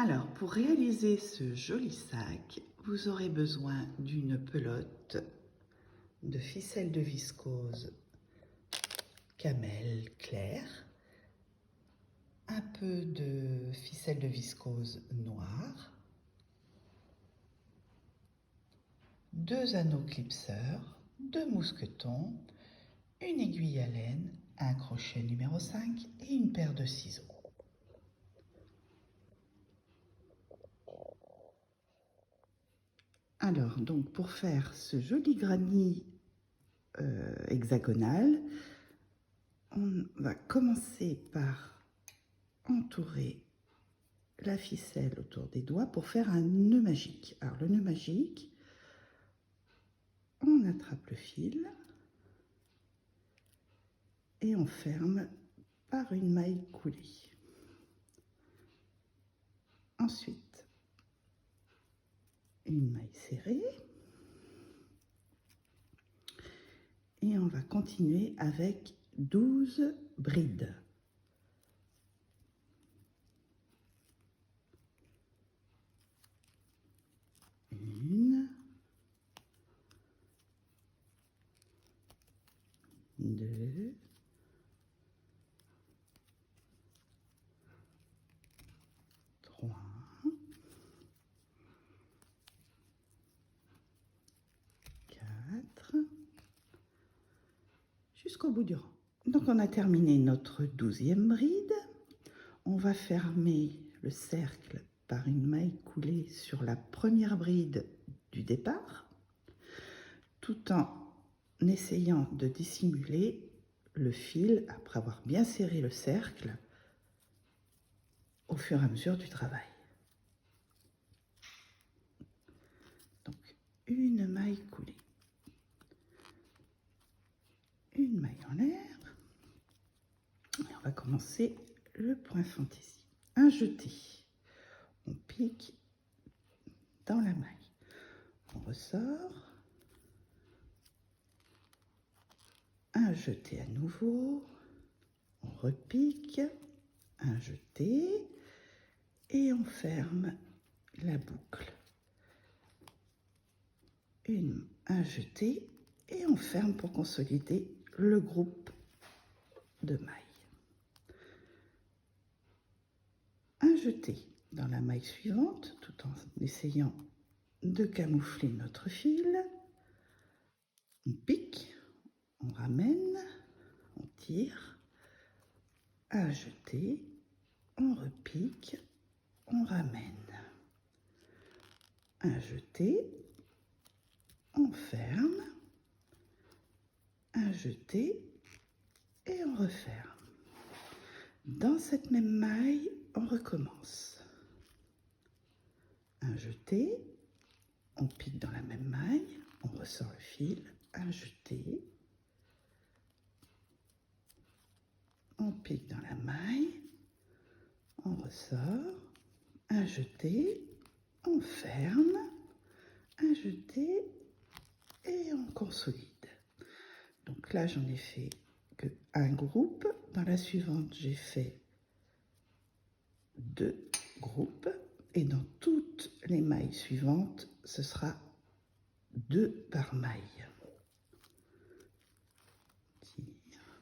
Alors, pour réaliser ce joli sac, vous aurez besoin d'une pelote, de ficelle de viscose camel clair, un peu de ficelle de viscose noire, 2 anneaux clipseurs, 2 mousquetons, une aiguille à laine, un crochet numéro 5 et une paire de ciseaux. Alors, donc pour faire ce joli granit hexagonal, on va commencer par entourer la ficelle autour des doigts pour faire un nœud magique. Alors le nœud magique, on attrape le fil et on ferme par une maille coulée. Ensuite, une maille serrée. Et on va continuer avec 12 brides. Une, deux, trois, quatre, jusqu'au bout du rang. Donc on a terminé notre 12e bride. On va fermer le cercle par une maille coulée sur la première bride du départ, tout en essayant de dissimuler le fil après avoir bien serré le cercle au fur et à mesure du travail. Donc une maille coulée, une maille en l'air, et on va commencer le point fantaisie. Un jeté, on pique dans la maille, on ressort, un jeté à nouveau, on repique, un jeté et on ferme la boucle. Un jeté et on ferme pour consolider le groupe de mailles. Un jeté dans la maille suivante tout en essayant de camoufler notre fil. On pique, on ramène, on tire, un jeté, on repique, on ramène, un jeté, on ferme, un jeté et on referme. Dans cette même maille, on recommence. Un jeté, on pique dans la même maille, on ressort le fil, un jeté, on pique dans la maille, on ressort, un jeté, on ferme, un jeté et on consolide. Donc là, j'en ai fait que un groupe. Dans la suivante, j'ai fait 2 groupes. Et dans toutes les mailles suivantes, ce sera 2 par maille. Tire,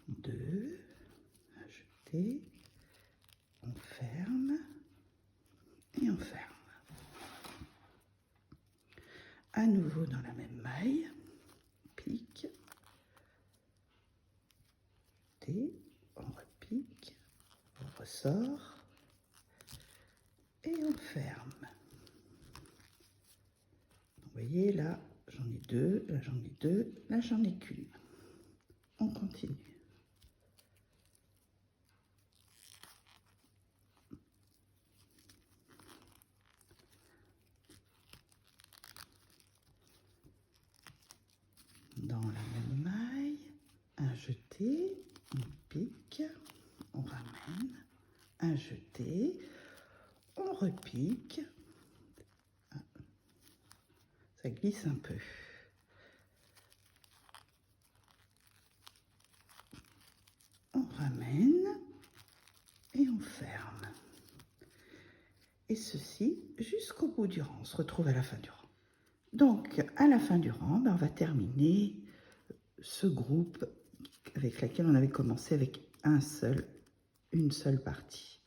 2, ajouter, on ferme et on ferme. À nouveau dans la même maille, pique, on repique, on ressort et on ferme. Vous voyez là, j'en ai 2, là j'en ai 2, là j'en ai qu'une. On continue. Dans la même maille, un jeté, on pique, on ramène, un jeté, on repique, ça glisse un peu. On ramène et on ferme. Et ceci jusqu'au bout du rang. On se retrouve à la fin du rang. Donc, à la fin du rang, on va terminer ce groupe avec lequel on avait commencé avec une seule partie.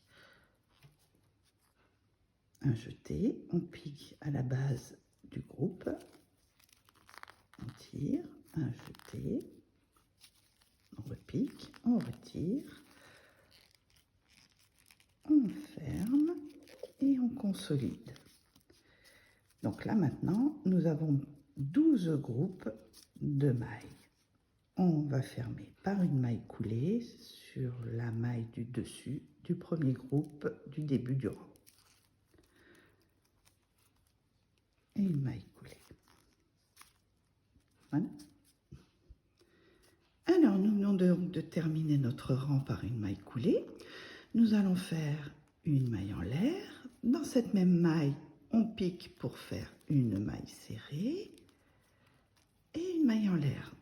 Un jeté, on pique à la base du groupe, on tire, un jeté, on repique, on retire, on ferme et on consolide. Donc là maintenant, nous avons 12 groupes de mailles. On va fermer par une maille coulée sur la maille du dessus du premier groupe du début du rang. Et une maille coulée. Voilà. Alors, nous venons de terminer notre rang par une maille coulée. Nous allons faire une maille en l'air. Dans cette même maille, on pique pour faire une maille serrée et une maille en l'air.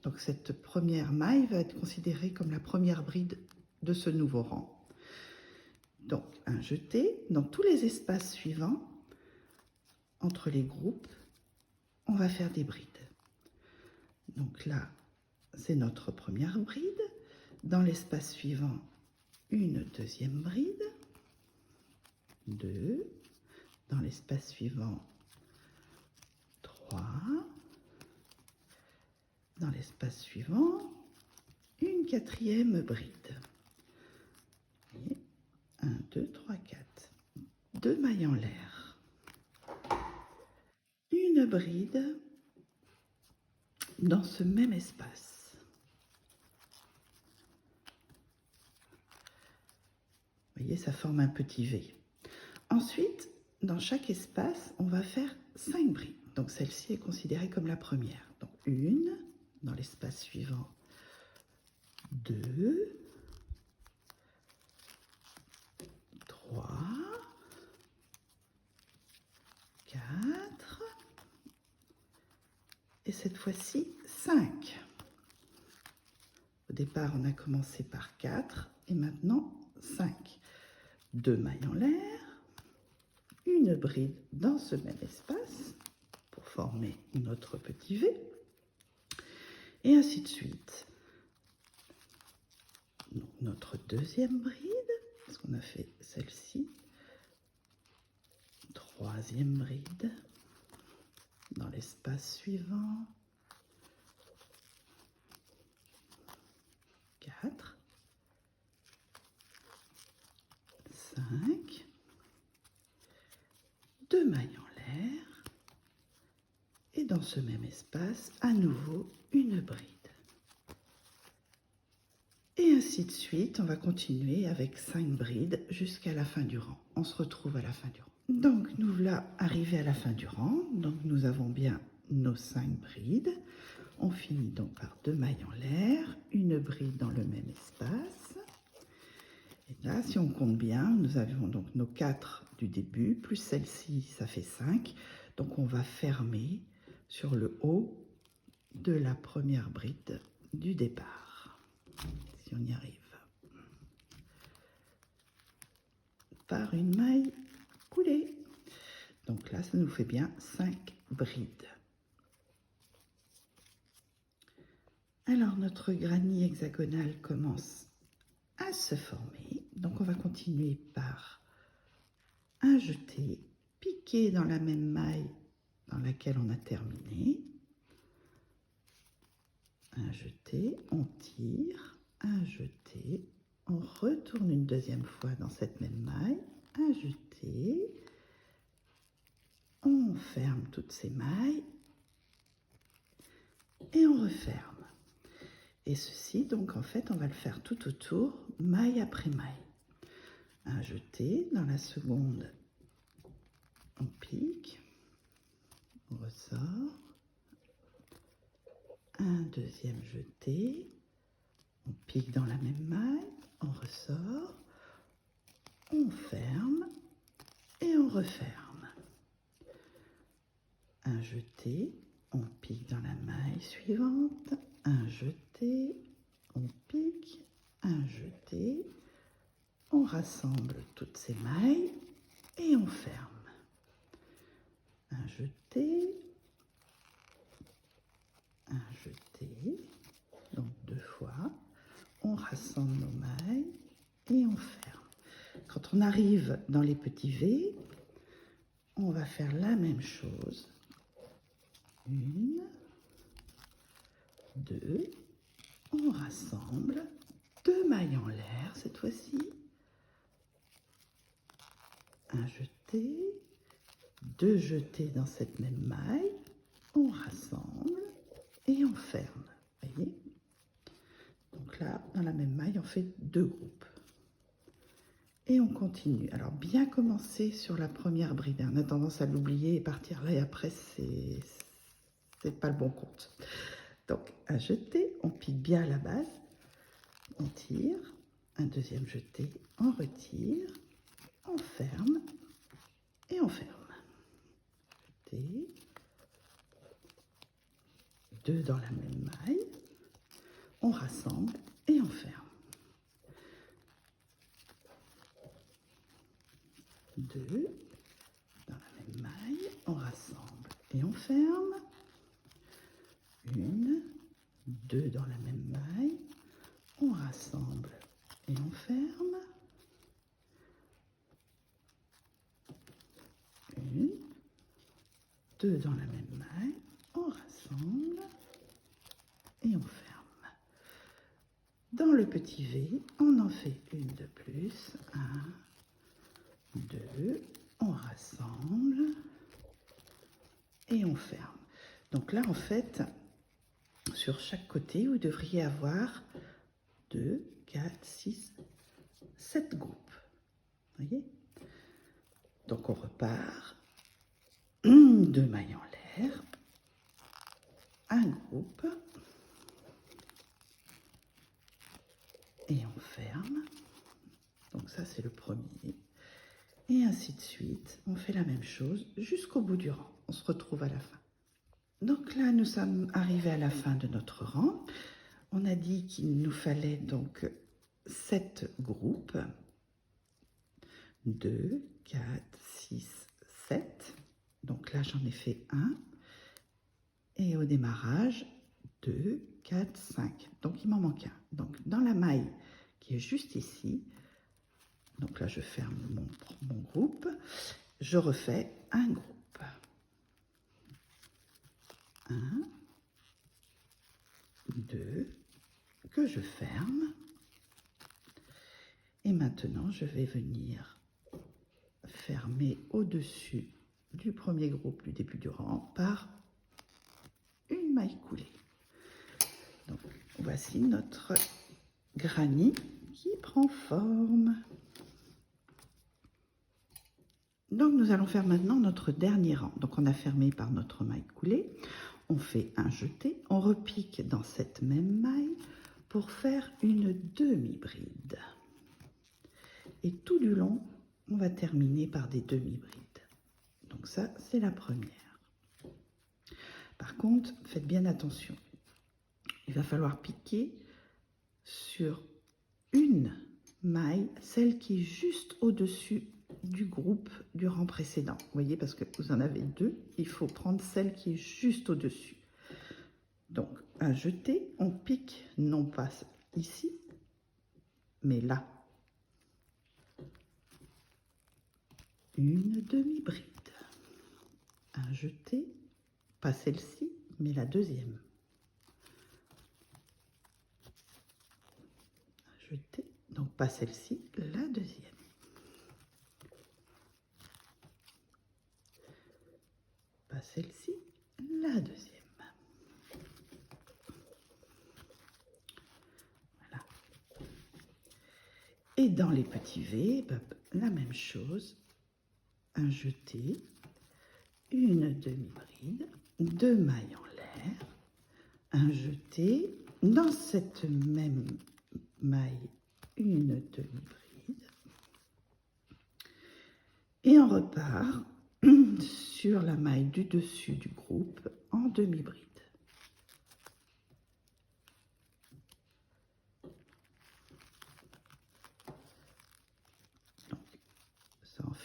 Donc cette première maille va être considérée comme la première bride de ce nouveau rang. Donc un jeté. Dans tous les espaces suivants, entre les groupes, on va faire des brides. Donc là, c'est notre première bride. Dans l'espace suivant, une deuxième bride. 2. Dans l'espace suivant, 3. Dans l'espace suivant, une quatrième bride. 1, 2, 3, 4. 2 mailles en l'air. Une bride dans ce même espace. Vous voyez, ça forme un petit V. Ensuite, dans chaque espace, on va faire 5 brides. Donc celle-ci est considérée comme la première. Donc une, dans l'espace suivant, 2, 3, 4, et cette fois-ci 5. Au départ, on a commencé par 4 et maintenant 5. 2 mailles en l'air, une bride dans ce même espace pour former notre petit V, et ainsi de suite. Donc, notre deuxième bride, parce qu'on a fait celle-ci, troisième bride dans l'espace suivant, 4, 5, 2 mailles en l'air, et dans ce même espace, à nouveau, une bride. Et ainsi de suite, on va continuer avec 5 brides jusqu'à la fin du rang. On se retrouve à la fin du rang. Donc, nous voilà arrivés à la fin du rang. Donc, nous avons bien nos 5 brides. On finit donc par 2 mailles en l'air, une bride dans le même espace. Et là, si on compte bien, nous avons donc nos 4 du début, plus celle-ci, ça fait 5. Donc, on va fermer sur le haut de la première bride du départ. Si on y arrive. Par une maille coulée. Donc là, ça nous fait bien 5 brides. Alors, notre granny hexagonal commence à se former. Donc, on va continuer par un jeté, piqué dans la même maille dans laquelle on a terminé. Un jeté, on tire, un jeté, on retourne une deuxième fois dans cette même maille, un jeté, on ferme toutes ces mailles et on referme. Et ceci, donc en fait, on va le faire tout autour, maille après maille. Un jeté, dans la seconde, on pique, on ressort, un deuxième jeté, on pique dans la même maille, on ressort, on ferme et on referme. Un jeté, on pique dans la maille suivante, un jeté, on pique, un jeté, on rassemble toutes ces mailles et on ferme. Un jeté, donc 2 fois, on rassemble nos mailles et on ferme. Quand on arrive dans les petits V, on va faire la même chose. 1, 2, on rassemble 2 mailles en l'air cette fois-ci. Un jeté, 2 jetés dans cette même maille, on rassemble et on ferme. Voyez? Donc là, dans la même maille, on fait 2 groupes. Et on continue. Alors, bien commencer sur la première bride. On a tendance à l'oublier et partir là, et après, c'est pas le bon compte. Donc, un jeté, on pique bien à la base, on tire, un deuxième jeté, on retire, on ferme et on ferme. Jeté, 2 dans la même maille, on rassemble et on ferme. 2 dans la même maille, on rassemble et on ferme. 1, 2 dans la même maille, on rassemble et on ferme. 1, 2 dans la même maille, on rassemble et on ferme. Dans le petit V, on en fait une de plus. 1, 2, on rassemble et on ferme. Donc là, en fait, sur chaque côté, vous devriez avoir 2, 4, 6, 7 groupes. Voyez? Donc on repart. 2 mailles en l'air, un groupe et on ferme. Donc ça, c'est le premier. Et ainsi de suite, on fait la même chose jusqu'au bout du rang. On se retrouve à la fin. Donc là, nous sommes arrivés à la fin de notre rang. On a dit qu'il nous fallait donc 7 groupes. 2, 4, 6, 7. Donc là, j'en ai fait un. Et au démarrage, 2, 4, 5. Donc il m'en manque un. Donc dans la maille qui est juste ici, donc là, je ferme mon groupe. Je refais un groupe. 1, 2, que je ferme. Et maintenant, je vais venir fermer au-dessus du premier groupe du début du rang par une maille coulée. Donc, voici notre granny qui prend forme. Donc, nous allons faire maintenant notre dernier rang. Donc, on a fermé par notre maille coulée. On fait un jeté. On repique dans cette même maille pour faire une demi-bride. Et tout du long, on va terminer par des demi-brides. Donc ça, c'est la première. Par contre, faites bien attention. Il va falloir piquer sur une maille, celle qui est juste au-dessus du groupe du rang précédent. Vous voyez, parce que vous en avez 2, il faut prendre celle qui est juste au-dessus. Donc, un jeté, on pique non pas ici, mais là. Une demi-bride. Un jeté, pas celle-ci, mais la deuxième. Un jeté, donc pas celle-ci, la deuxième. Pas celle-ci, la deuxième. Voilà. Et dans les petits V, la même chose. Un jeté, une demi-bride, 2 mailles en l'air, un jeté, dans cette même maille, une demi-bride, et on repart sur la maille du dessus du groupe en demi-bride.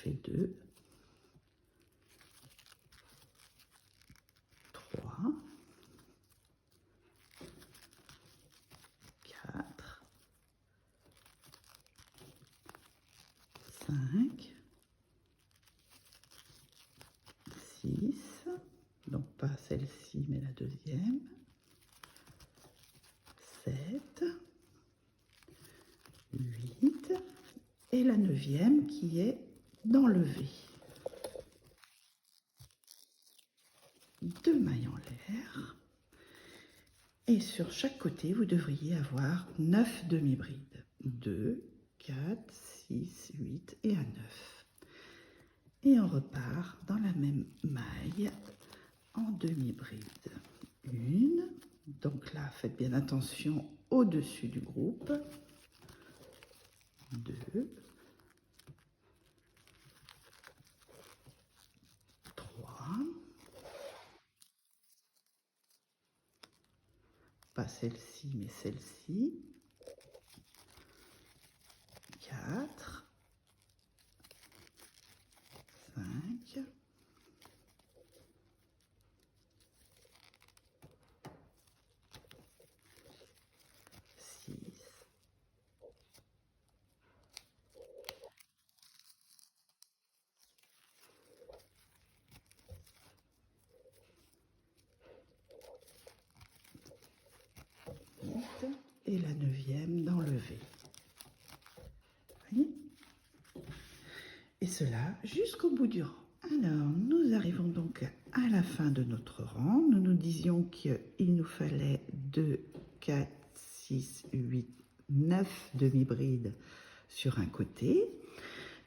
fait 2, 3, 4, 5, 6, donc pas celle-ci mais la deuxième, 7, 8 et la 9e qui est d'enlever. 2 mailles en l'air et sur chaque côté vous devriez avoir 9 demi-brides. 2, 4, 6, 8 et un 9. Et on repart dans la même maille en demi-bride. 1, donc là faites bien attention au-dessus du groupe. 2, 3, pas celle-ci mais celle-ci, 4, 5, 6, 8 et la 9e d'enlever. Voyez ? Et cela jusqu'au bout du rang. Alors, nous arrivons donc à la fin de notre rang. Nous nous disions qu'il nous fallait 2, 4, 6, 8, 9 demi-brides sur un côté.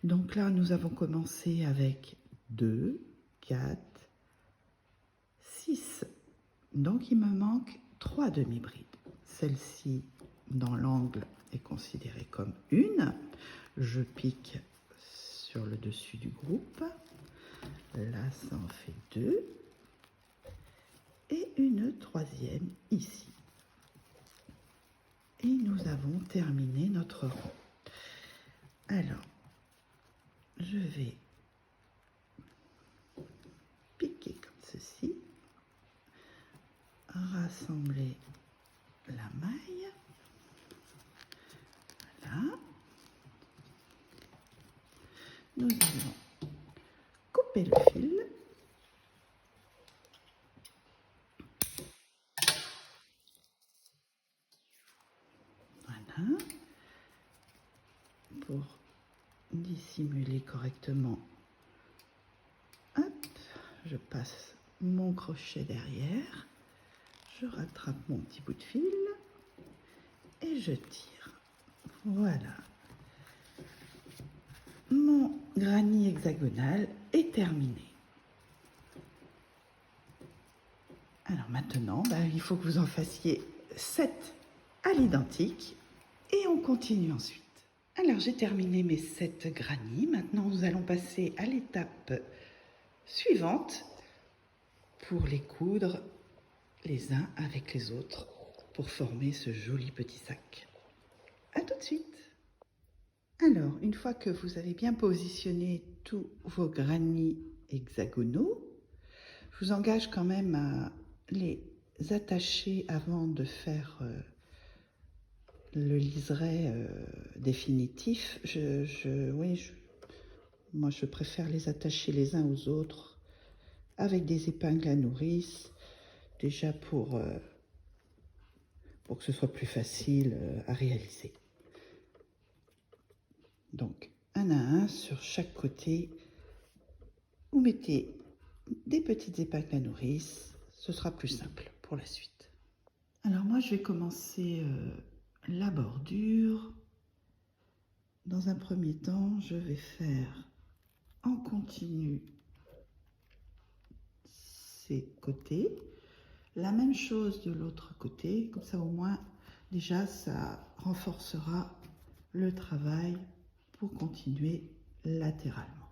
Donc là, nous avons commencé avec 2, 4, 6. Donc, il me manque 3 demi-brides. Celle-ci, dans l'angle, est considérée comme une. Je pique sur le dessus du groupe. Là, ça en fait 2. Et une 3e ici. Et nous avons terminé notre rang. Alors, je vais piquer comme ceci, rassembler la maille, voilà. Nous allons couper le fil. Voilà. Pour dissimuler correctement, hop, je passe mon crochet derrière, je rattrape mon petit bout de fil et je tire. Voilà. Mon granny hexagonal est terminé. Alors maintenant, il faut que vous en fassiez 7 à l'identique et on continue ensuite. Alors j'ai terminé mes 7 granny. Maintenant nous allons passer à l'étape suivante pour les coudre les uns avec les autres pour former ce joli petit sac. À tout de suite. Alors, une fois que vous avez bien positionné tous vos granny hexagonaux, je vous engage quand même à les attacher avant de faire le liseré définitif. Moi, je préfère les attacher les uns aux autres avec des épingles à nourrice, déjà pour que ce soit plus facile à réaliser. Donc, un à un, sur chaque côté, vous mettez des petites épingles à nourrice, ce sera plus simple pour la suite. Alors moi, je vais commencer la bordure. Dans un premier temps, je vais faire en continu ces côtés. La même chose de l'autre côté, comme ça au moins, déjà, ça renforcera le travail pour continuer latéralement.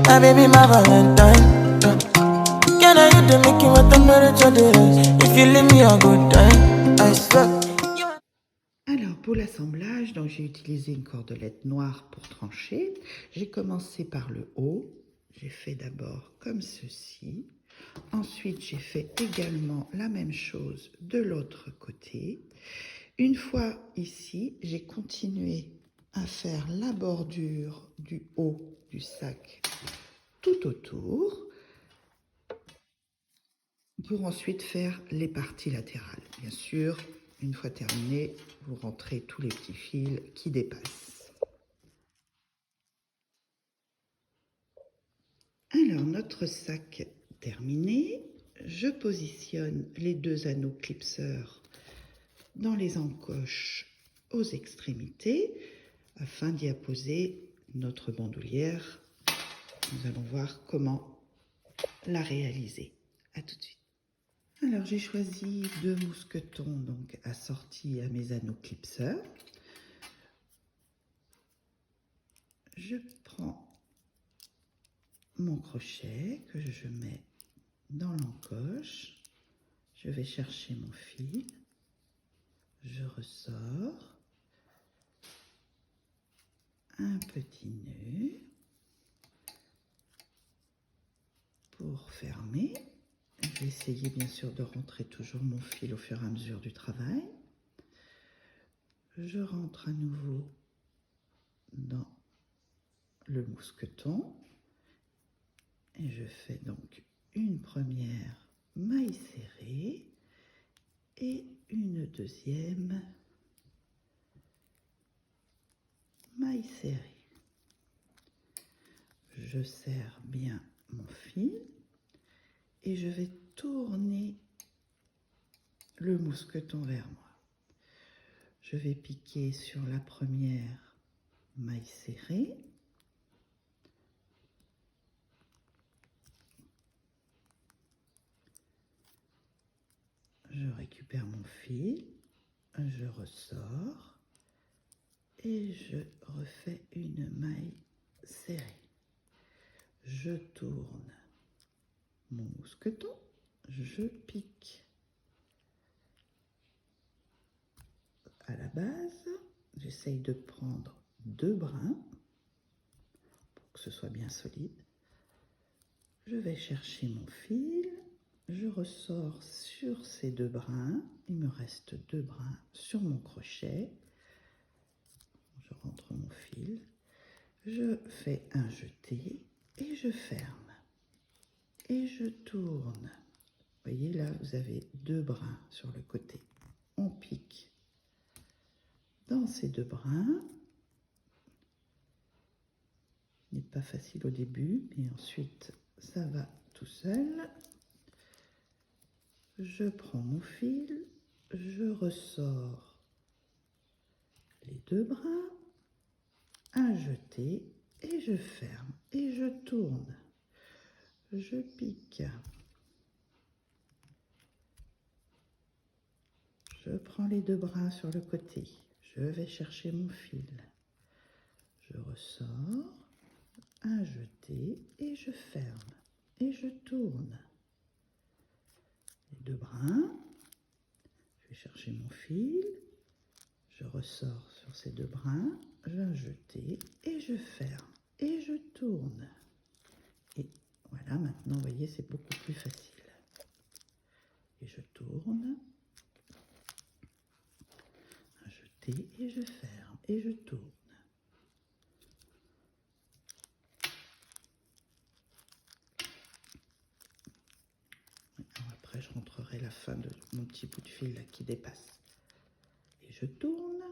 My baby, my Valentine. Girl, now you dey make my temperature dey rise. If you leave me, I go die. I swear. Alors pour l'assemblage, donc j'ai utilisé une cordelette noire pour trancher. J'ai commencé par le haut. J'ai fait d'abord comme ceci. Ensuite, j'ai fait également la même chose de l'autre côté. Une fois ici, j'ai continué à faire la bordure du haut du sac tout autour pour ensuite faire les parties latérales. Bien sûr, une fois terminé, vous rentrez tous les petits fils qui dépassent. Alors, notre sac terminé, je positionne les deux anneaux clipseurs dans les encoches aux extrémités afin d'y apposer notre bandoulière. Nous allons voir comment la réaliser. À tout de suite. Alors j'ai choisi 2 mousquetons donc assortis à mes anneaux clipseurs. Je prends mon crochet que je mets dans l'encoche. Je vais chercher mon fil. Je ressors. Un petit nœud pour fermer. Je vais essayer bien sûr de rentrer toujours mon fil au fur et à mesure du travail. Je rentre à nouveau dans le mousqueton et je fais donc une première maille serrée et une deuxième maille serrée. Je serre bien mon fil et je vais tourner le mousqueton vers moi. Je vais piquer sur la première maille serrée. Je récupère mon fil, je ressors et je refais une maille serrée. Je tourne mon mousqueton, je pique à la base, j'essaye de prendre 2 brins pour que ce soit bien solide. Je vais chercher mon fil, je ressors sur ces 2 brins, il me reste 2 brins sur mon crochet. Je rentre mon fil, je fais un jeté et je ferme. Et je tourne. Vous voyez là, vous avez 2 brins sur le côté. On pique dans ces 2 brins. Ce n'est pas facile au début, mais ensuite ça va tout seul. Je prends mon fil, je ressors les 2 brins, un jeté et je ferme et je tourne. Je pique. Je prends les 2 brins sur le côté. Je vais chercher mon fil. Je ressors, un jeté et je ferme. Et je tourne. Les 2 brins. Je vais chercher mon fil. Je ressors sur ces 2 brins. J'ai un jeté et je ferme. Et je tourne. Et voilà, maintenant, vous voyez, c'est beaucoup plus facile. Et je tourne. Un jeté et je ferme. Et je tourne. Après, je rentrerai la fin de mon petit bout de fil là, qui dépasse. Et je tourne.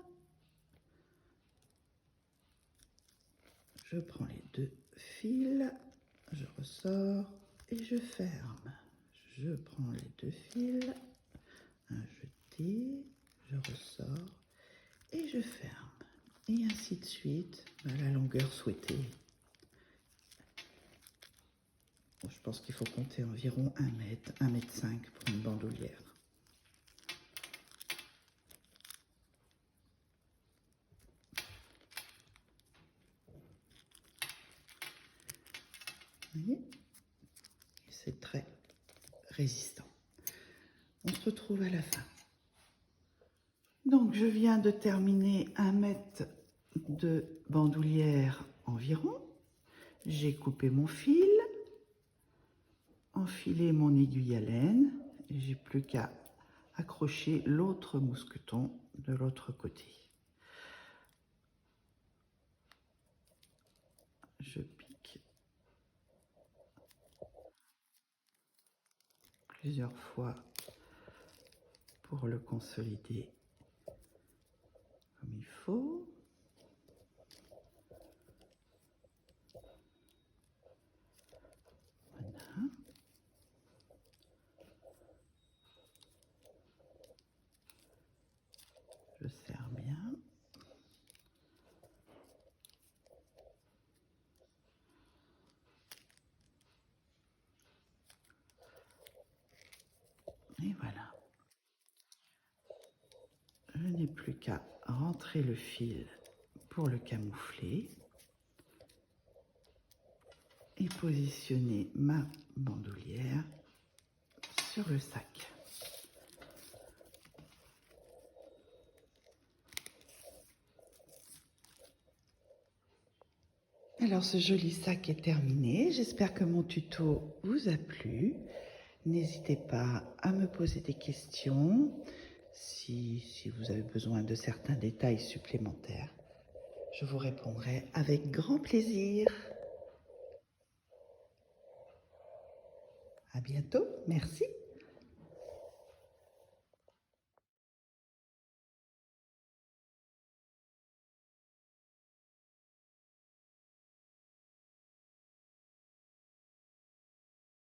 Je prends les 2 fils. Je ressors et je ferme. Je prends les 2 fils. Un jeté. Je ressors et je ferme. Et ainsi de suite à la longueur souhaitée. Bon, je pense qu'il faut compter environ 1 mètre, 1,5 m pour une bandoulière. Vous voyez? C'est très résistant. On se retrouve à la fin. Donc je viens de terminer 1 mètre de bandoulière environ. J'ai coupé mon fil, enfilé mon aiguille à laine. J'ai plus qu'à accrocher l'autre mousqueton de l'autre côté. Je pique plusieurs fois pour le consolider comme il faut. Voilà. Je serre bien. Et voilà. Je n'ai plus qu'à rentrer le fil pour le camoufler et positionner ma bandoulière sur le sac. Alors ce joli sac est terminé. J'espère que mon tuto vous a plu. N'hésitez pas à me poser des questions si vous avez besoin de certains détails supplémentaires. Je vous répondrai avec grand plaisir. À bientôt. Merci.